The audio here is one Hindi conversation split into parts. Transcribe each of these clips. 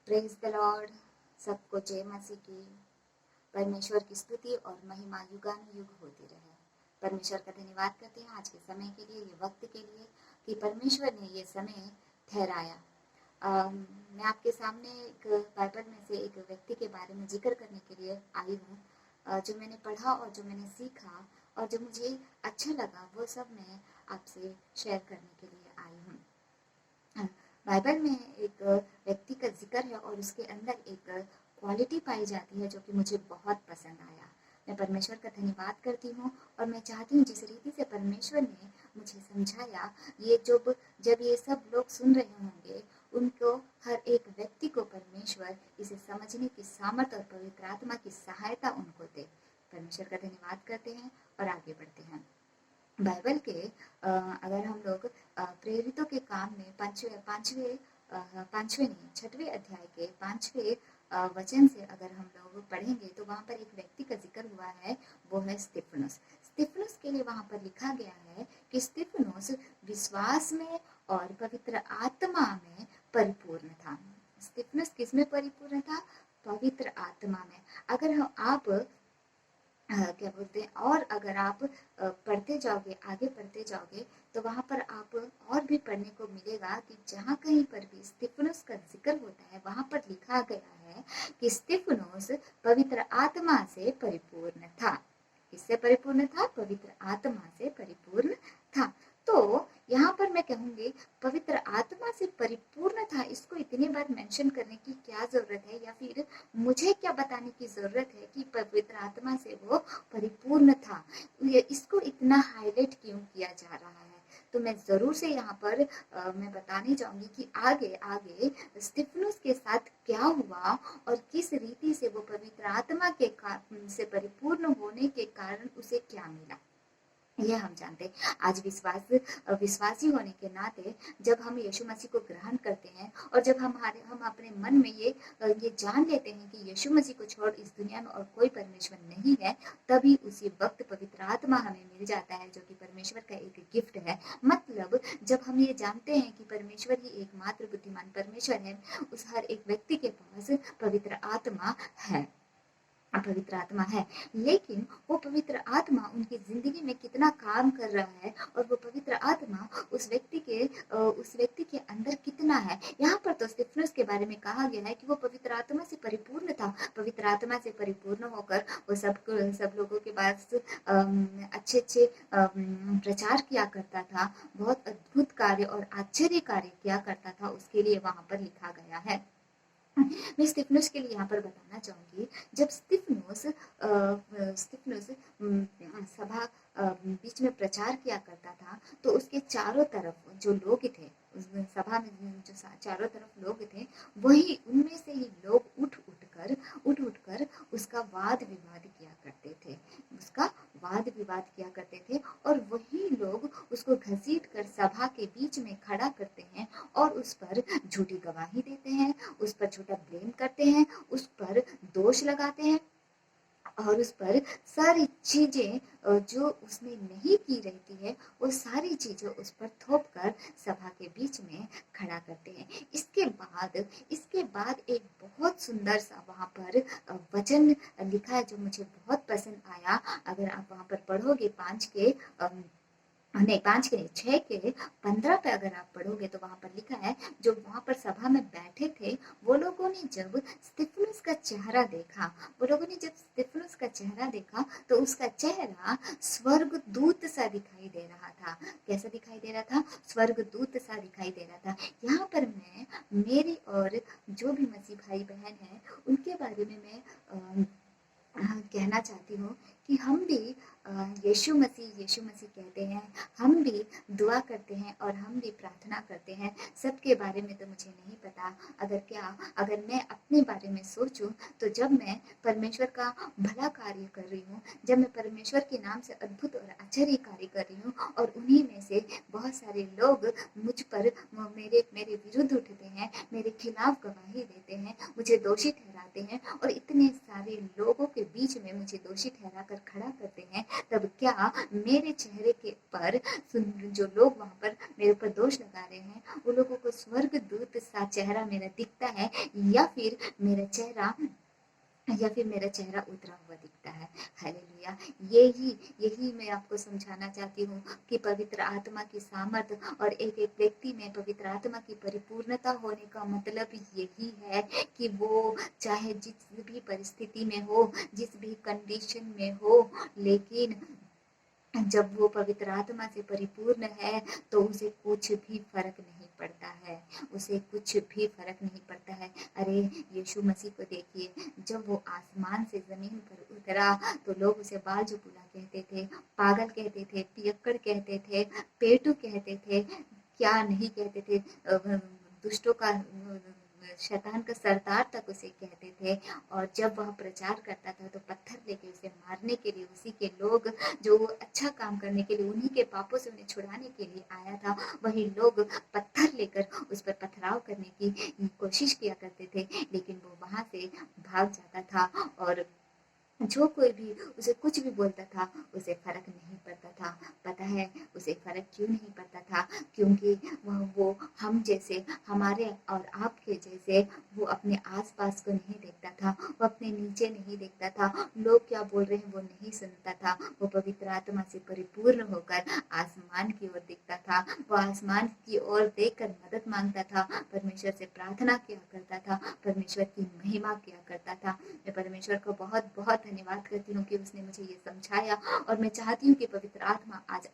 Praise the Lord. सबको जय मसीह की। परमेश्वर की स्तुति और महिमा युगानुयुग होती रहे। परमेश्वर का धन्यवाद करते हैं आज के समय के लिए, ये वक्त के लिए कि परमेश्वर ने ये समय ठहराया। मैं आपके सामने एक बाइबल में से एक व्यक्ति के बारे में जिक्र करने के लिए आई हूँ। जो मैंने पढ़ा और जो मैंने सीखा और जो मुझे अच्छा लगा वो सब मैं आपसे शेयर करने के लिए आई हूँ। बाइबल में एक व्यक्ति का जिक्र है और उसके अंदर एक क्वालिटी पाई जाती है जो कि मुझे बहुत पसंद आया। मैं परमेश्वर का धन्यवाद करती हूँ और मैं चाहती हूँ जिस रीति से परमेश्वर ने मुझे समझाया, ये जब ये सब लोग सुन रहे होंगे उनको, हर एक व्यक्ति को परमेश्वर इसे समझने की सामर्थ्य और पवित्र आत्मा की सहायता उनको दे। परमेश्वर का धन्यवाद करते हैं और आगे बढ़ते हैं। बाइबल के अगर हम लोग प्रेरितों के काम में पांचवें नहीं, छठवें अध्याय के 5वें वचन से अगर हम लोग पढ़ेंगे तो वहाँ पर एक व्यक्ति का जिक्र हुआ है, वो है स्तिफनुस। स्तिफनुस के लिए वहाँ पर लिखा गया है कि स्तिफनुस विश्वास में और पवित्र आत्मा में परिपूर्ण था। स्तिफनुस किस में परिपूर्ण था? पवित्र आत्मा में। अगर आप क्या बोलते हैं, और अगर आप पढ़ते जाओगे, आगे पढ़ते जाओगे तो वहाँ पर आप और भी पढ़ने को मिलेगा कि जहाँ कहीं पर भी स्तिफनुस का जिक्र होता है वहाँ पर लिखा गया है कि स्तिफनुस पवित्र आत्मा से परिपूर्ण था। किससे परिपूर्ण था? पवित्र आत्मा से परिपूर्ण था। तो यहाँ पर मैं कहूँगी पवित्र आत्मा से परिपूर्ण था, इसको इतनी बार मेंशन करने की क्या जरूरत है, या फिर मुझे क्या बताने की जरूरत है कि पवित्र आत्मा से वो परिपूर्ण था? इसको इतना हाईलाइट क्यों किया जा रहा है? तो मैं जरूर से यहाँ पर मैं बताने चाहूंगी कि आगे आगे स्तिफनुस के साथ क्या हुआ और किस रीति से वो पवित्र आत्मा के से परिपूर्ण होने के कारण उसे क्या मिला, यह हम जानते हैं। आज विश्वासी होने के नाते जब हम यीशु मसीह को ग्रहण करते हैं और जब हम अपने मन में ये जान लेते हैं कि यीशु मसीह को छोड़ इस दुनिया में और कोई परमेश्वर नहीं है, तभी उसी वक्त पवित्र आत्मा हमें मिल जाता है, जो कि परमेश्वर का एक गिफ्ट है। मतलब जब हम ये जानते हैं कि परमेश्वर ही एकमात्र बुद्धिमान परमेश्वर है, उस हर एक व्यक्ति के पास पवित्र आत्मा है, पवित्र आत्मा है। लेकिन वो पवित्र आत्मा उनकी जिंदगी में कितना काम कर रहा है और वो पवित्र आत्मा उस व्यक्ति के अंदर कितना है। यहाँ पर तो स्तिफनुस के बारे में कहा गया है कि वो पवित्र आत्मा से परिपूर्ण था। पवित्र आत्मा से परिपूर्ण होकर वो सब लोगों के पास अच्छे प्रचार किया करता था, बहुत अद्भुत कार्य और आश्चर्य कार्य किया करता था, उसके लिए वहां पर लिखा गया है। मैं स्तिफनुस के लिए यहाँ पर बताना चाहूंगी, जब स्तिफनुस सभा बीच में प्रचार किया करता था तो उसके चारों तरफ जो लोग थे, उस सभा में जो चारों तरफ लोग थे, वही उनमें से ही लोग उठ उठकर उसका वाद विवाद किया करते थे और वही लोग उसको घसीट कर सभा के बीच में खड़ा करते हैं और उस पर झूठी गवाही देते हैं, उस पर झूठा ब्लेम करते हैं, उस पर दोष लगाते हैं और उस पर सारी चीजें जो उसने नहीं की रहती है वो सारी चीजें उस पर थोप कर सभा के बीच में खड़ा करते हैं। इसके बाद एक बहुत सुंदर सा वहां पर वचन लिखा है जो मुझे बहुत पसंद आया। अगर आप वहां पर पढ़ोगे 6 के 15 पे अगर आप पढ़ोगे तो वहां पर लिखा है, जो वहां पर सभा में बैठे थे वो लोगों ने जब स्तिफनुस का चेहरा देखा तो उसका चेहरा स्वर्गदूत सा दिखाई दे रहा था। कैसा दिखाई दे रहा था? स्वर्गदूत सा दिखाई दे रहा था। यहाँ पर मैं मेरी और जो भी मसीह भाई बहन है उनके बारे में मैं कहना चाहती हूँ कि हम भी यीशु मसीह कहते हैं, हम भी दुआ करते हैं और हम भी प्रार्थना करते हैं। सबके बारे में तो मुझे नहीं पता, अगर मैं अपने बारे में सोचूं तो जब मैं परमेश्वर का भला कार्य कर रही हूँ, जब मैं परमेश्वर के नाम से अद्भुत और आश्चर्य कार्य कर रही हूँ और उन्हीं में से बहुत सारे लोग मुझ पर मेरे विरुद्ध उठते हैं, मेरे खिलाफ गवाही देते हैं, मुझे दोषी ठहराते आते हैं और इतने सारे लोगों के बीच में मुझे दोषी ठहरा कर खड़ा करते हैं, तब क्या मेरे चेहरे के पर जो लोग वहाँ पर मेरे ऊपर दोष लगा रहे हैं, उन लोगों को स्वर्गदूत सा चेहरा मेरा दिखता है, या फिर मेरा चेहरा उतरा हुआ दिखता है। हालेलुया। यही मैं आपको समझाना चाहती हूँ कि पवित्र आत्मा की सामर्थ और एक एक व्यक्ति में पवित्र आत्मा की परिपूर्णता होने का मतलब यही है कि वो चाहे जिस भी परिस्थिति में हो, जिस भी कंडीशन में हो, लेकिन जब वो पवित्र आत्मा से परिपूर्ण है तो उसे कुछ भी फर्क नहीं पड़ता है, उसे कुछ भी फर्क नहीं पड़ता है। अरे यीशु मसीह को देखिए, जब वो आसमान से जमीन पर उतरा तो लोग उसे बालजुबुला कहते थे, पागल कहते थे, पियक्कड़ कहते थे, पेटू कहते थे, क्या नहीं कहते थे, दुष्टों का शैतान का सरदार तक उसे कहते थे। और जब वह प्रचार करता था तो पत्थर लेके उसे मारने के लिए उसी के लोग, जो अच्छा काम करने के लिए, उन्हीं के पापों से उन्हें छुड़ाने के लिए आया था, वही लोग पत्थर लेकर उस पर पथराव करने की कोशिश किया करते थे, लेकिन वो वहां से भाग जाता था। और जो कोई भी उसे कुछ भी बोलता था उसे फर्क नहीं पड़ता था। पता है उसे फर्क क्यों नहीं पड़ता था? क्योंकि वो हम जैसे, हमारे और आपके जैसे, वो अपने आसपास को नहीं देखता था, वो अपने नीचे नहीं देखता था, लोग क्या बोल रहे हैं वो नहीं सुनता था। वो पवित्र आत्मा से परिपूर्ण होकर आसमान की ओर देखता था, वो आसमान की ओर देखकर मदद मांगता था, परमेश्वर से प्रार्थना किया करता था, परमेश्वर की महिमा किया करता था। मैं परमेश्वर को बहुत बहुत धन्यवाद करती हूँ कि उसने मुझे ये समझाया, और मैं चाहती हूँ कि पवित्र आत्मा आज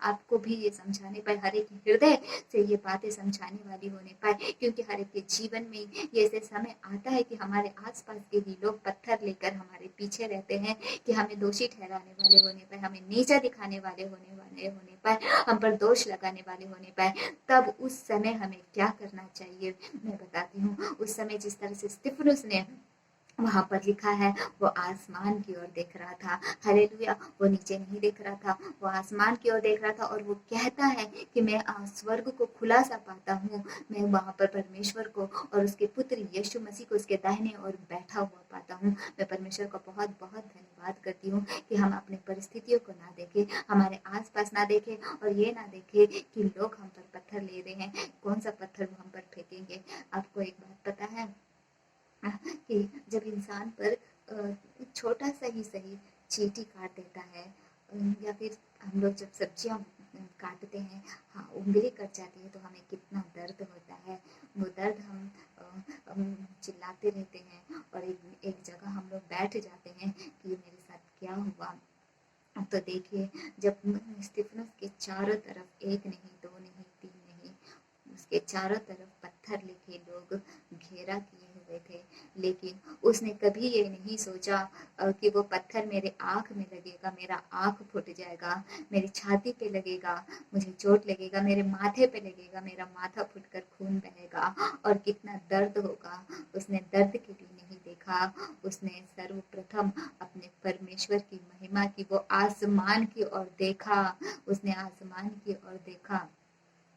आपको भी ये समझाने पाए, हर एक हृदय से ये बातें समझाने वाली होने पाए, क्योंकि हर एक के जीवन में ये ऐसे समय आता है कि हमारे आसपास के ही लोग पत्थर लेकर हमारे पीछे रहते हैं, कि हमें दोषी ठहराने वाले होने पाए, हमें नीचा दिखाने वाले होने पाए, हम पर दोष लगाने वाले होने पाए। तब उस समय हमें क्या करना चाहिए मैं बताती हूँ। उस समय जिस तरह से स्तिफनुस ने, वहां पर लिखा है, वो आसमान की ओर देख रहा था। हालेलुया। वो नीचे नहीं देख रहा था, वो आसमान की ओर देख रहा था, और वो कहता है कि मैं स्वर्ग को खुला सा पाता हूँ, मैं वहां पर परमेश्वर को और उसके पुत्र यीशु मसीह को उसके दाहिने ओर बैठा हुआ पाता हूँ। मैं परमेश्वर को बहुत बहुत धन्यवाद करती हूँ कि हम अपनी परिस्थितियों को ना देखें, हमारे आसपास ना देखें, और ये ना देखें कि लोग हम पर पत्थर ले रहे हैं, कौन सा पत्थर वो हम पर फेंकेंगे। आपको एक बात पता है कि जब इंसान पर छोटा सा ही सही चींटी काट देता है, या फिर हम लोग जब सब्जियां काटते हैं, हाँ उंगली कट जाती है, तो हमें कितना दर्द होता है। वो दर्द हम चिल्लाते रहते हैं, और एक जगह हम लोग बैठ जाते हैं कि ये मेरे साथ क्या हुआ। तो देखिए, जब स्तिफनुस के चारों तरफ, एक नहीं, दो नहीं, तीन नहीं, उसके चारों तरफ पत्थर लेके लोग घेरा किए हुए थे, लेकिन उसने कभी ये नहीं सोचा कि वो पत्थर मेरे आँख में लगेगा, मेरा आँख फूट जाएगा, मेरी छाती पे लगेगा, मुझे चोट लगेगा, मेरे माथे पे लगेगा, मेरा माथा फूटकर खून बहेगा और कितना दर्द होगा। उसने दर्द के लिए नहीं देखा, उसने सर्वप्रथम अपने परमेश्वर की महिमा की, वो आसमान की ओर देखा, उसने आसमान की ओर देखा।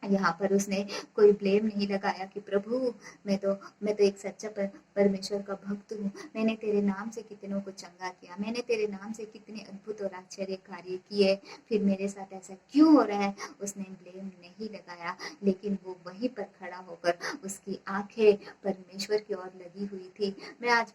यहाँ पर उसने कोई ब्लेम नहीं लगाया कि प्रभु मैं तो एक सच्चा परमेश्वर का भक्त हूँ, मैंने तेरे नाम से कितनों को चंगा किया, मैंने तेरे नाम से कितने अद्भुत और आश्चर्य कार्य किए, फिर मेरे साथ ऐसा क्यों हो रहा है। उसने ब्लेम नहीं लगाया, लेकिन वो वहीं पर खड़ा होकर, उसकी आंखें परमेश्वर की ओर लगी हुई थी। मैं आज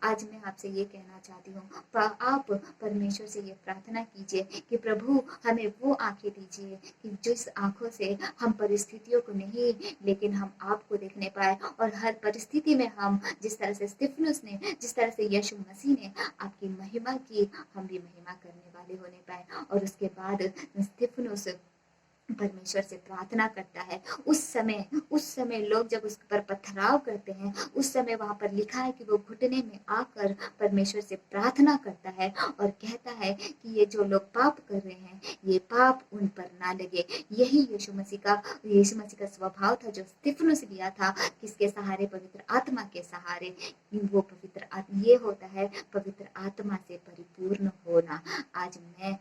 आज मैं आपसे ये कहना चाहती हूँ, आप परमेश्वर से ये प्रार्थना कीजिए कि प्रभु हमें वो आंखें दीजिए कि जिस आंखों से हम परिस्थितियों को नहीं, लेकिन हम आपको देखने पाए, और हर परिस्थिति में हम जिस तरह से स्तिफनुस ने, जिस तरह से यीशु मसीह ने आपकी महिमा की, हम भी महिमा करने वाले होने पाए। और उसके बाद स्तिफनुस परमेश्वर से प्रार्थना करता है। उस समय लोग जब उस पर पथराव करते हैं, उस समय वहां पर लिखा है कि वो घुटने में आकर परमेश्वर से प्रार्थना करता है और कहता है कि ये जो लोग पाप कर रहे हैं, ये पाप उन पर ना लगे। यही यीशु मसीह का स्वभाव था, जो स्तिफनुस लिया था, किसके सहारे? पवित्र आत्मा के सहारे। वो पवित्र आत्मा, ये होता है पवित्र आत्मा से परिपूर्ण होना। आज मैं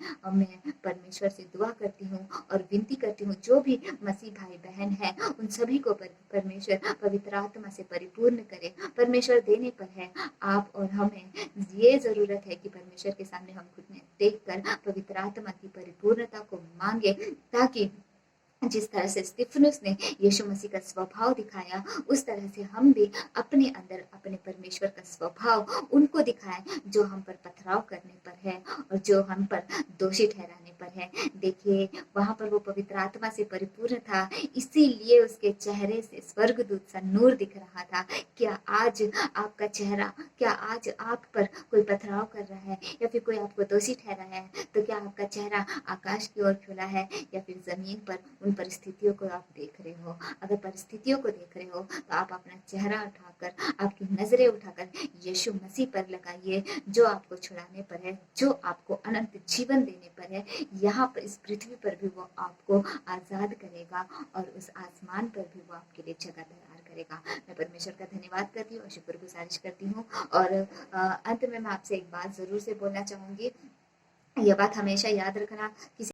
परमेश्वर से दुआ करती हूँ और विनती करती हूँ जो भी मसीह भाई बहन है उन सभी को परमेश्वर पवित्र आत्मा से परिपूर्ण करे। परमेश्वर देने पर है, आप और हमें ये जरूरत है कि परमेश्वर के सामने हम खुद में देखकर पवित्र आत्मा की परिपूर्णता को मांगे, ताकि जिस तरह से स्तिफनुस ने यीशु मसीह का स्वभाव दिखाया, उस तरह से हम भी अपने अंदर अपने परमेश्वर का स्वभाव उनको दिखाएं जो हम पर पथराव करने पर है और जो हम पर दोषी ठहराने पर है। देखिए, वहां पर वो पवित्र आत्मा से परिपूर्ण था, इसीलिए उसके चेहरे से स्वर्गदूत सा नूर दिख रहा था। क्या आज आपका चेहरा, क्या आज आप पर कोई पथराव कर रहा है या फिर कोई आपको दोषी ठहरा है, तो क्या आपका चेहरा आकाश की ओर खुला है या फिर जमीन पर उन परिस्थितियों को आप देख रहे हो? अगर परिस्थितियों को देख रहे हो तो आप अपना चेहरा उठाकर, आपकी नजरें उठाकर यीशु मसीह पर लगाइए, जो आपको छुड़ाने पर है, जो आपको अनंत जीवन देने पर है। यहाँ पर इस पृथ्वी पर भी वो आपको आजाद करेगा और उस आसमान पर भी वो आपके लिए जगह तैयार करेगा। मैं परमेश्वर का धन्यवाद करती हूँ और शुक्रगुजारिश करती हूँ। और अंत में मैं आपसे एक बात जरूर से बोलना चाहूंगी, यह बात हमेशा याद रखना, किसी